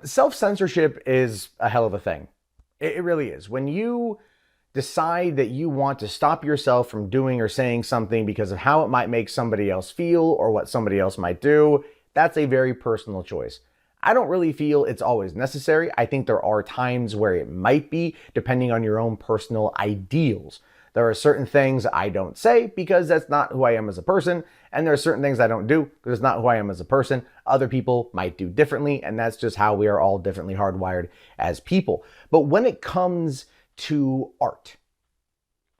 Self-censorship is a hell of a thing. It really is. When you decide that you want to stop yourself from doing or saying something because of how it might make somebody else feel or what somebody else might do, that's a very personal choice. I don't really feel it's always necessary. I think there are times where it might be, depending on your own personal ideals. There are certain things I don't say because that's not who I am as a person, and there are certain things I don't do because it's not who I am as a person. Other people might do differently, and that's just how we are all differently hardwired as people. But when it comes to art,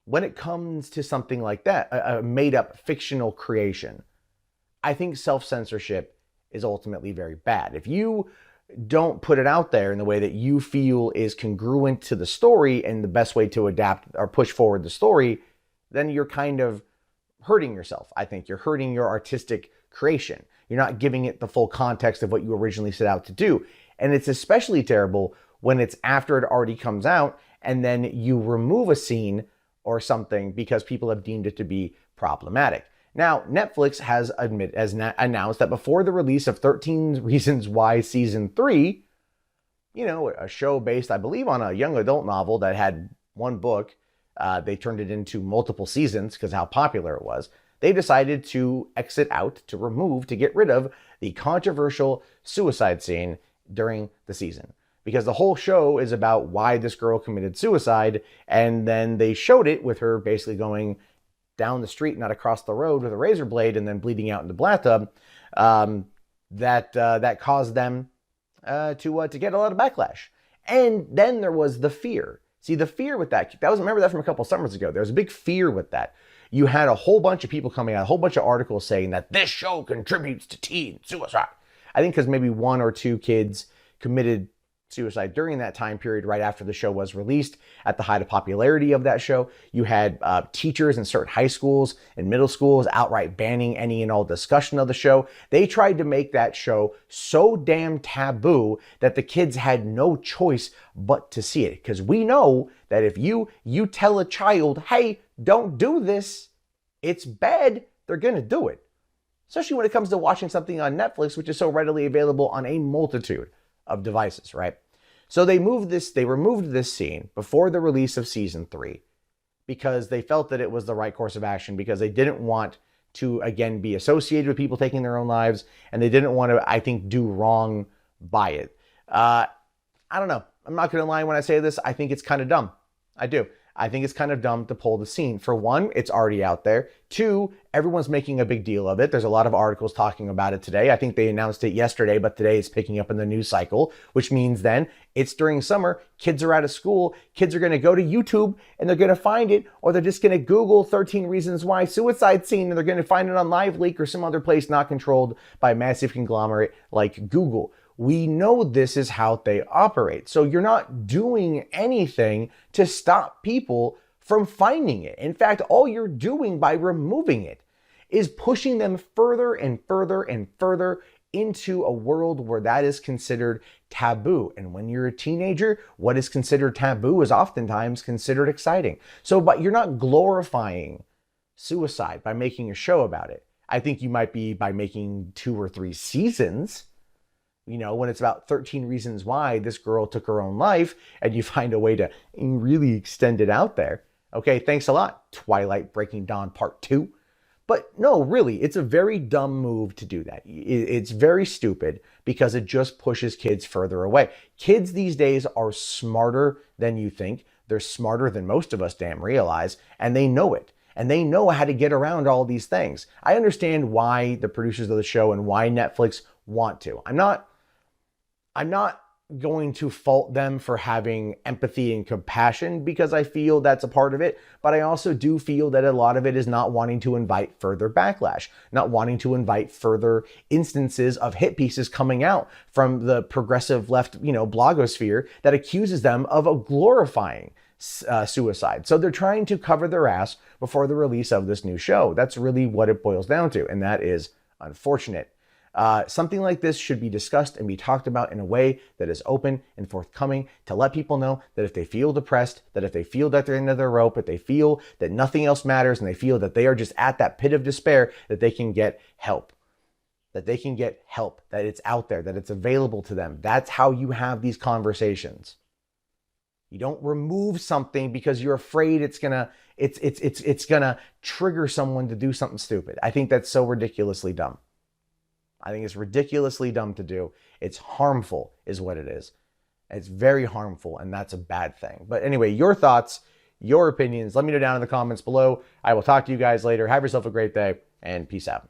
when it comes to something like that, a made-up fictional creation, I think self-censorship is ultimately very bad. If you don't put it out there in the way that you feel is congruent to the story and the best way to adapt or push forward the story, then you're kind of hurting yourself. I think you're hurting your artistic creation. You're not giving it the full context of what you originally set out to do. And it's especially terrible when it's after it already comes out and then you remove a scene or something because people have deemed it to be problematic. Now, Netflix has announced that before the release of 13 Reasons Why Season 3, a show based, I believe, on a young adult novel that had one book, they turned it into multiple seasons because how popular it was. They decided to exit out, to get rid of the controversial suicide scene during the season. Because the whole show is about why this girl committed suicide, and then they showed it with her basically going down the street, not across the road, with a razor blade and then bleeding out in the bathtub, that caused them to get a lot of backlash. And then there was the fear. See, the fear with remember that from a couple summers ago. There was a big fear with that. You had a whole bunch of people coming out, a whole bunch of articles saying that this show contributes to teen suicide. I think because maybe one or two kids committed suicide during that time period right after the show was released. At the height of popularity of that show, you had teachers in certain high schools and middle schools outright banning any and all discussion of the show. They tried to make that show so damn taboo that the kids had no choice but to see it. Because we know that if you tell a child, hey, don't do this, it's bad, they're gonna do it. Especially when it comes to watching something on Netflix, which is so readily available on a multitude of devices, right? So they removed this scene before the release of season 3 because they felt that it was the right course of action, because they didn't want to, again, be associated with people taking their own lives, and they didn't want to, I think, do wrong by it. I don't know. I'm not going to lie when I say this. I think it's kind of dumb. I do. I think it's kind of dumb to pull the scene. For one, it's already out there. Two, everyone's making a big deal of it. There's a lot of articles talking about it today. I think they announced it yesterday, but today it's picking up in the news cycle, which means then it's during summer. Kids are out of school. Kids are going to go to YouTube and they're going to find it, or they're just going to Google 13 Reasons Why suicide scene and they're going to find it on LiveLeak or some other place not controlled by a massive conglomerate like Google. We know this is how they operate. So you're not doing anything to stop people from finding it. In fact, all you're doing by removing it is pushing them further and further and further into a world where that is considered taboo. And when you're a teenager, what is considered taboo is oftentimes considered exciting. But you're not glorifying suicide by making a show about it. I think you might be by making 2 or 3 seasons. When it's about 13 reasons why this girl took her own life, and you find a way to really extend it out there. Okay, thanks a lot, Twilight Breaking Dawn Part 2. But no, really, it's a very dumb move to do that. It's very stupid because it just pushes kids further away. Kids these days are smarter than you think. They're smarter than most of us damn realize, and they know it. And they know how to get around all these things. I understand why the producers of the show and why Netflix want to. I'm not going to fault them for having empathy and compassion, because I feel that's a part of it. But I also do feel that a lot of it is not wanting to invite further backlash, not wanting to invite further instances of hit pieces coming out from the progressive left, blogosphere that accuses them of glorifying suicide. So they're trying to cover their ass before the release of this new show. That's really what it boils down to. And that is unfortunate. Something like this should be discussed and be talked about in a way that is open and forthcoming, to let people know that if they feel depressed, that if they feel that they're at the end of their rope, if they feel that nothing else matters and they feel that they are just at that pit of despair, that they can get help. that they can get help, that it's out there, that it's available to them. That's how you have these conversations. You don't remove something because you're afraid it's gonna trigger someone to do something stupid. I think that's so ridiculously dumb. I think it's ridiculously dumb to do. It's harmful is what it is. It's very harmful, and that's a bad thing. But anyway, your thoughts, your opinions, let me know down in the comments below. I will talk to you guys later. Have yourself a great day, and peace out.